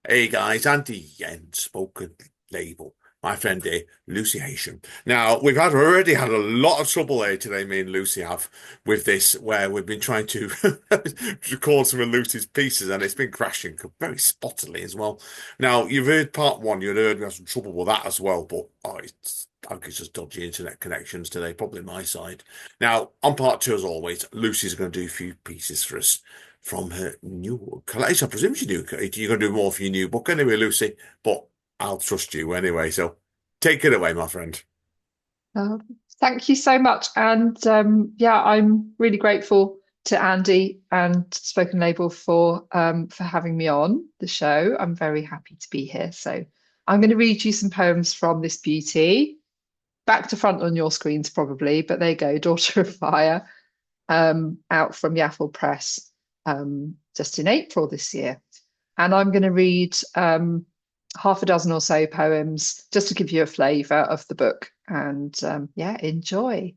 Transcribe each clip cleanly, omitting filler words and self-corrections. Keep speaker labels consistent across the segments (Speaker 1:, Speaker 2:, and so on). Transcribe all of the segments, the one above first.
Speaker 1: Hey guys, Andy Yen, spoken label. My friend here, Lucy Heuschen. Now, we've already had a lot of trouble here today, me and Lucy have, with this, where we've been trying to record some of Lucy's pieces, and it's been crashing very spottily as well. Now, you've heard part one, you heard we had some trouble with that as well, but I think it's just dodgy internet connections today, probably my side. Now, on part two, as always, Lucy's going to do a few pieces for us from her new collection. I presume you're going to do more for your new book anyway, Lucy, but I'll trust you anyway. So take it away, my friend.
Speaker 2: Uh, Thank you so much. And yeah, I'm really grateful to Andy and Spoken Label for having me on the show. I'm very happy to be here. So I'm going to read you some poems from this beauty. Back to front on your screens, probably, but there you go, Daughter of Fire, out from Yaffle Press just in April this year. And I'm going to read half a dozen or so poems just to give you a flavour of the book. And yeah, enjoy.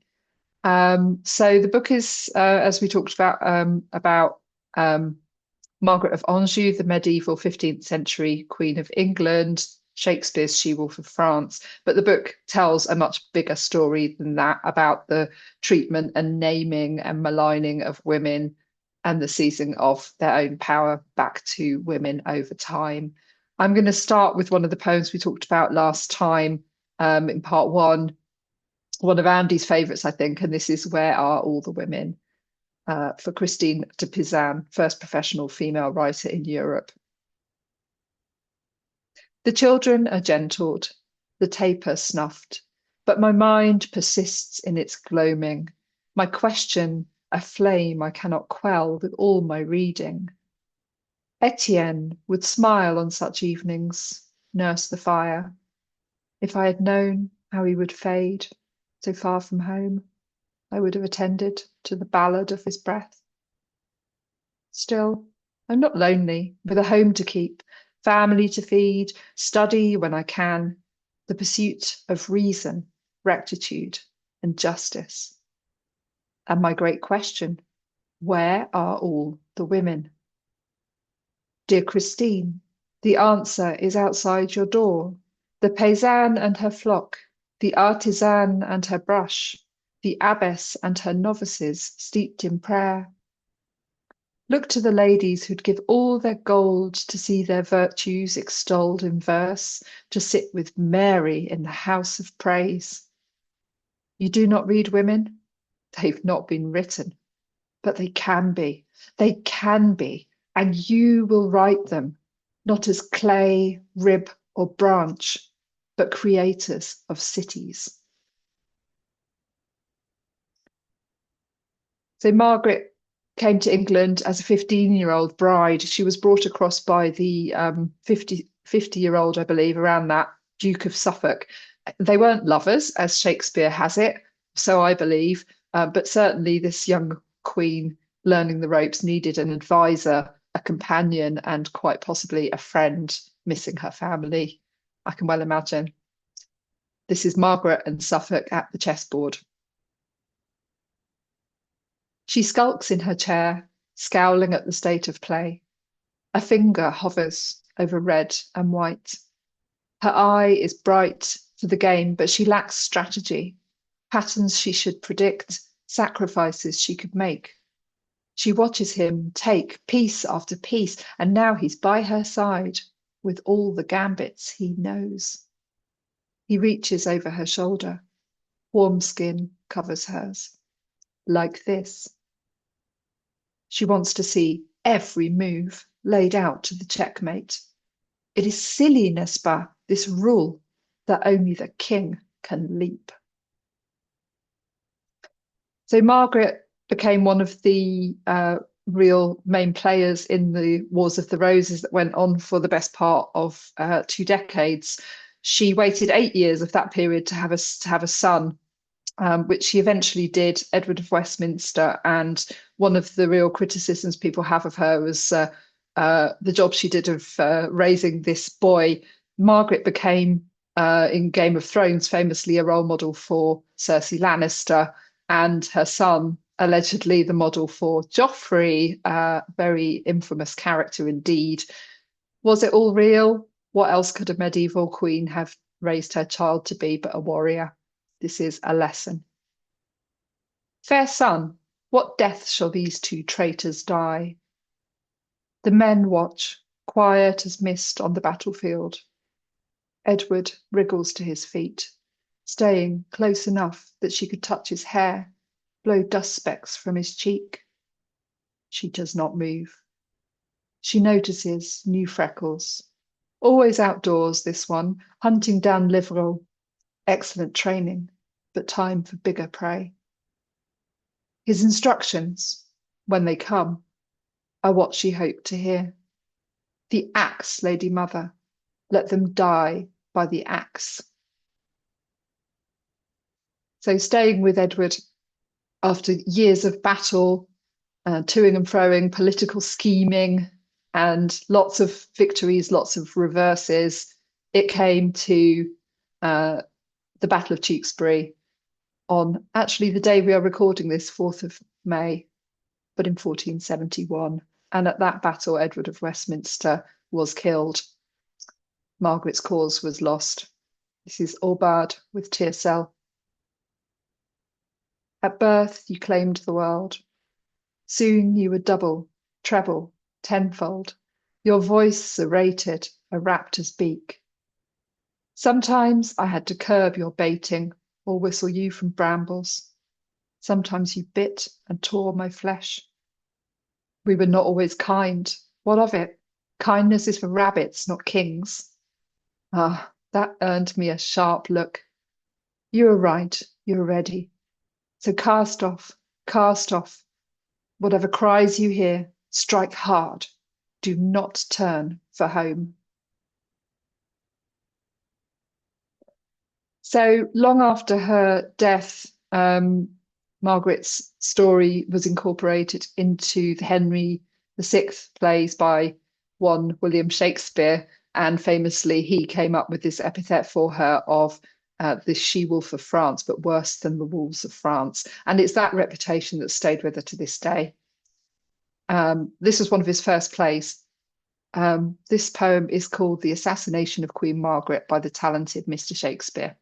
Speaker 2: So the book is, as we talked about Margaret of Anjou, the medieval 15th century Queen of England, Shakespeare's She-Wolf of France. But the book tells a much bigger story than that about the treatment and naming and maligning of women and the seizing of their own power back to women over time. I'm going to start with one of the poems we talked about last time in part one of Andy's favourites, I think, and this is Where Are All the Women? For Christine de Pizan, first professional female writer in Europe. The children are gentled, the taper snuffed, but my mind persists in its gloaming, my question a flame I cannot quell with all my reading. Etienne would smile on such evenings, nurse the fire. If I had known how he would fade so far from home, I would have attended to the ballad of his breath. Still, I'm not lonely, with a home to keep, family to feed, study when I can, the pursuit of reason, rectitude, and justice. And my great question, where are all the women? Dear Christine, the answer is outside your door. The paysanne and her flock, the artisan and her brush, the abbess and her novices steeped in prayer. Look to the ladies who'd give all their gold to see their virtues extolled in verse, to sit with Mary in the house of praise. You do not read women? They've not been written, but they can be. They can be, and you will write them, not as clay, rib, or branch, but creators of cities. So Margaret came to England as a 15-year-old bride. She was brought across by the 50-year-old, I believe, around that, Duke of Suffolk. They weren't lovers, as Shakespeare has it, so I believe, but certainly this young queen learning the ropes needed an advisor, a companion, and quite possibly a friend missing her family. I can well imagine. This is Margaret and Suffolk at the chessboard. She skulks in her chair, scowling at the state of play. A finger hovers over red and white. Her eye is bright for the game, but she lacks strategy, patterns she should predict, sacrifices she could make. She watches him take piece after piece, and now he's by her side with all the gambits he knows. He reaches over her shoulder. Warm skin covers hers. Like this. She wants to see every move laid out to the checkmate. It is silly, n'est-ce pas, this rule that only the king can leap. So Margaret became one of the real main players in the Wars of the Roses that went on for the best part of 2 decades. She waited 8 years of that period to have a son, which she eventually did, Edward of Westminster. And one of the real criticisms people have of her was the job she did of raising this boy. Margaret became, in Game of Thrones, famously a role model for Cersei Lannister, and her son, allegedly the model for Joffrey, very infamous character indeed. Was it all real? What else could a medieval queen have raised her child to be but a warrior? This is a lesson. Fair son, what death shall these two traitors die? The men watch, quiet as mist on the battlefield. Edward wriggles to his feet, staying close enough that she could touch his hair, blow dust specks from his cheek. She does not move. She notices new freckles. Always outdoors, this one, hunting down liverel. Excellent training, but time for bigger prey. His instructions, when they come, are what she hoped to hear. The axe, Lady Mother, let them die by the axe. So staying with Edward after years of battle, toing and froing, political scheming, and lots of victories, lots of reverses, it came to the Battle of Tewkesbury on actually the day we are recording this, 4th of May, but in 1471. And at that battle, Edward of Westminster was killed. Margaret's cause was lost. This is Aubard with Tiercel. At birth, you claimed the world. Soon you were double, treble, tenfold. Your voice serrated, a raptor's beak. Sometimes I had to curb your baiting or whistle you from brambles. Sometimes you bit and tore my flesh. We were not always kind. What of it? Kindness is for rabbits, not kings. Ah, that earned me a sharp look. You are right, you're ready. So cast off, cast off. Whatever cries you hear, strike hard. Do not turn for home. So long after her death, Margaret's story was incorporated into the Henry VI plays by one William Shakespeare, and famously he came up with this epithet for her of the she-wolf of France, but worse than the wolves of France. And it's that reputation that stayed with her to this day. This was one of his first plays. This poem is called The Assassination of Queen Margaret by the talented Mr. Shakespeare.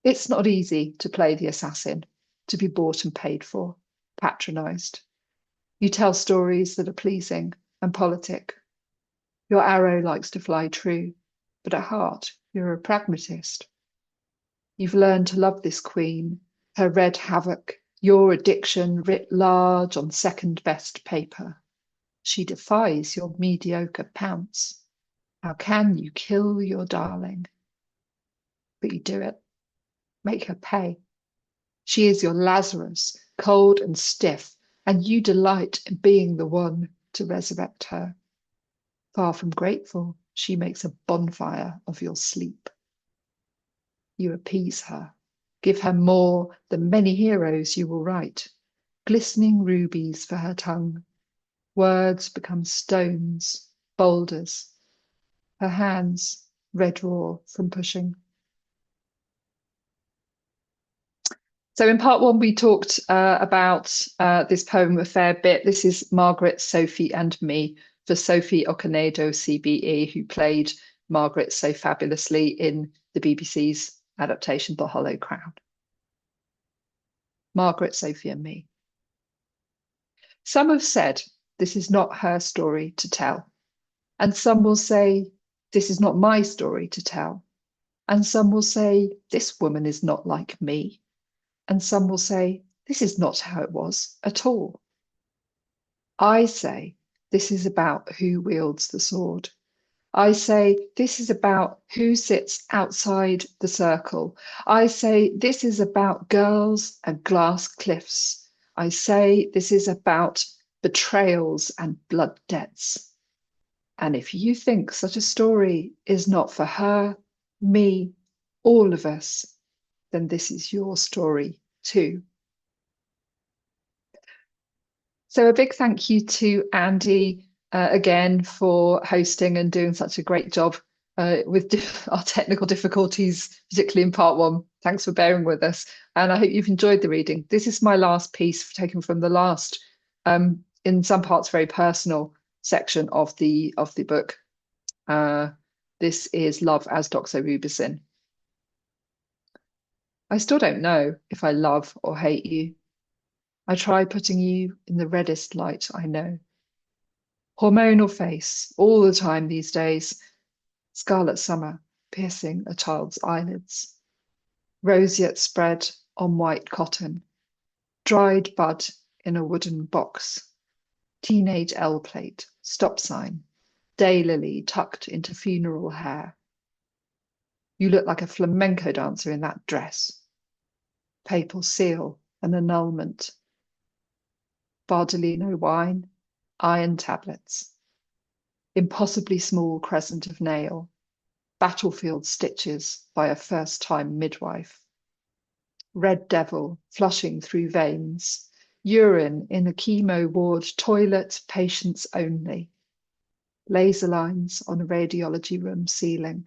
Speaker 2: It's not easy to play the assassin, to be bought and paid for, patronised. You tell stories that are pleasing and politic. Your arrow likes to fly true, but at heart, you're a pragmatist. You've learned to love this queen, her red havoc, your addiction writ large on second best paper. She defies your mediocre pounce. How can you kill your darling? But you do it. Make her pay. She is your Lazarus, cold and stiff, and you delight in being the one to resurrect her. Far from grateful, she makes a bonfire of your sleep. You appease her, give her more than many heroes you will write, glistening rubies for her tongue. Words become stones, boulders. Her hands red raw from pushing. So in part one, we talked about this poem a fair bit. This is Margaret, Sophie and Me for Sophie Okonedo, CBE, who played Margaret so fabulously in the BBC's adaptation, The Hollow Crown. Margaret, Sophie and Me. Some have said this is not her story to tell. And some will say, this is not my story to tell. And some will say, this woman is not like me. And some will say, this is not how it was at all. I say, this is about who wields the sword. I say, this is about who sits outside the circle. I say, this is about girls and glass cliffs. I say, this is about betrayals and blood debts. And if you think such a story is not for her, me, all of us, then this is your story too. So a big thank you to Andy again for hosting and doing such a great job with our technical difficulties, particularly in part one. Thanks for bearing with us. And I hope you've enjoyed the reading. This is my last piece taken from the last, in some parts very personal, section of the book. This is Love as Doxorubicin. I still don't know if I love or hate you. I try putting you in the reddest light I know. Hormonal face all the time these days. Scarlet summer piercing a child's eyelids. Roseate spread on white cotton. Dried bud in a wooden box. Teenage L plate, stop sign. Daylily tucked into funeral hair. You look like a flamenco dancer in that dress. Papal seal, an annulment. Bardolino wine, iron tablets. Impossibly small crescent of nail. Battlefield stitches by a first-time midwife. Red devil flushing through veins. Urine in a chemo ward toilet, patients only. Laser lines on a radiology room ceiling.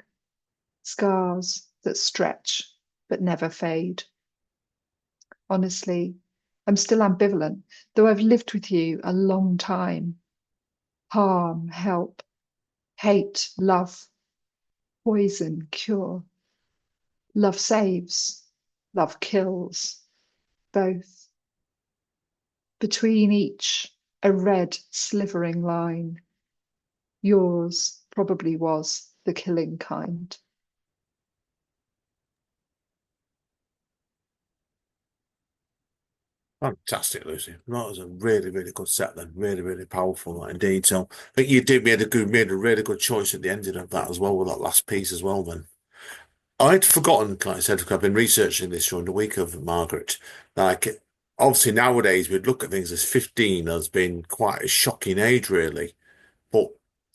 Speaker 2: Scars that stretch but never fade. Honestly, I'm still ambivalent, though I've lived with you a long time. Harm, help, hate, love, poison, cure. Love saves, love kills, both. Between each, a red slivering line. Yours probably was the killing kind.
Speaker 1: Fantastic, Lucy. That was a really, really good set then. Really, really powerful indeed. So I think you made a really good choice at the ending of that as well with that last piece as well then. I'd forgotten, like I said, because I've been researching this during the week of Margaret. Like, obviously nowadays we'd look at things as 15 as being quite a shocking age, really. But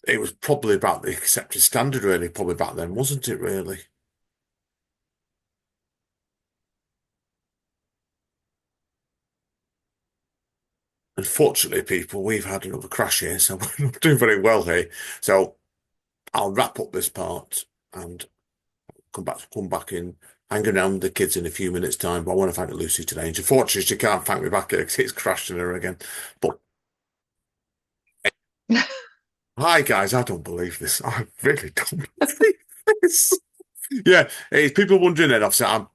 Speaker 1: it was probably about the accepted standard, really, probably back then, wasn't it, really? Unfortunately, people, we've had another crash here, so we're not doing very well here. So I'll wrap up this part and come back in, hanging around with the kids in a few minutes' time. But I want to thank Lucy today. And unfortunately, she can't thank me back here because it's crashing her again. But hi, guys, I don't believe this. I really don't believe this. Yeah, it's people wondering it. Obviously, I'm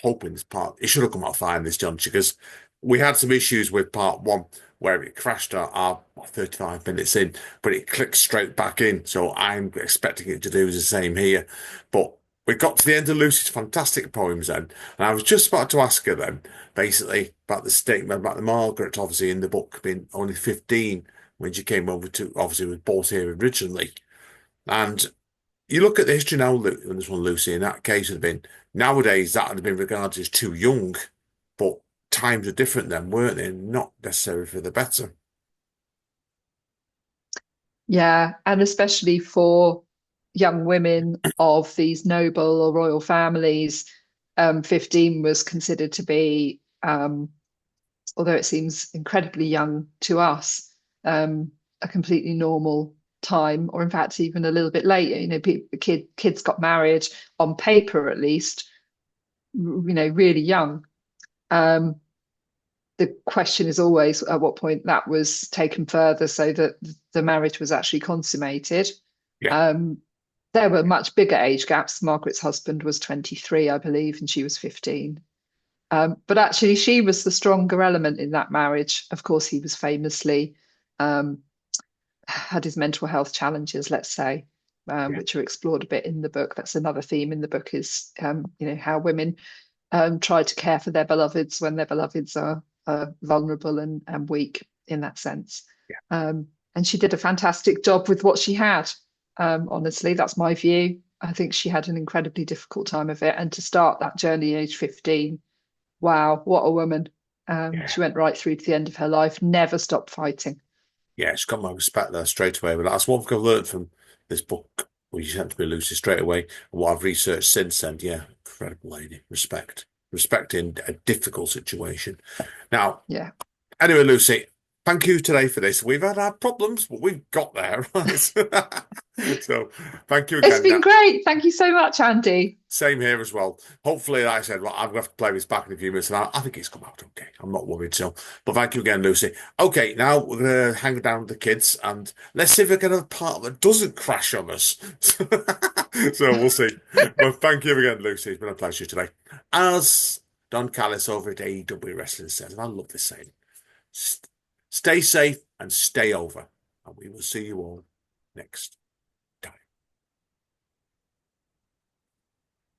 Speaker 1: hoping this part, it should have come out fine this juncture because we had some issues with part one where it crashed our 35 minutes in, but it clicked straight back in. So I'm expecting it to do the same here. But we got to the end of Lucy's fantastic poems then, and I was just about to ask her then, basically, about the statement about the Margaret, obviously, in the book being only 15 when she came over to, obviously, was bought here originally. And you look at the history now, on this one, Lucy, in that case, would have been nowadays that would have been regarded as too young, but times are different then, weren't they? Not necessarily for the better.
Speaker 2: Yeah, and especially for young women of these noble or royal families, 15 was considered to be, although it seems incredibly young to us, a completely normal time, or in fact, even a little bit later. You know, kids got married on paper, at least, you know, really young. The question is always at what point that was taken further so that the marriage was actually consummated.
Speaker 1: Yeah,
Speaker 2: There were much bigger age gaps. Margaret's husband was 23, I believe, and she was 15. But actually, she was the stronger element in that marriage. Of course, he was famously had his mental health challenges, let's say,
Speaker 1: yeah,
Speaker 2: which are explored a bit in the book. That's another theme in the book is, you know, how women try to care for their beloveds when their beloveds are vulnerable and weak in that sense. And she did a fantastic job with what she had. Honestly, that's my view. I think she had an incredibly difficult time of it. And to start that journey age 15, wow, what a woman.
Speaker 1: yeah.
Speaker 2: She went right through to the end of her life, never stopped fighting.
Speaker 1: Yeah, she's got my respect there straight away. But that's one thing I've learned from this book, where you have to be Lucy straight away. And what I've researched since then, yeah, incredible lady. Respect. Respect in a difficult situation. Now,
Speaker 2: Yeah.
Speaker 1: anyway, Lucy, thank you today for this. We've had our problems, but we've got there, right? So thank you
Speaker 2: It's
Speaker 1: again.
Speaker 2: been great. Thank you so much, Andy.
Speaker 1: Same here as well. Hopefully, like I said, well, I'm going to have to play this back in a few minutes, and I think it's come out okay. I'm not worried. So, but thank you again, Lucy. Okay, now we're going to hang down with the kids, and let's see if we can have a part that doesn't crash on us. So we'll see. But thank you again, Lucy. It's been a pleasure today. As Don Callis over at AEW Wrestling says, and I love this saying, stay safe and stay over, and we will see you all next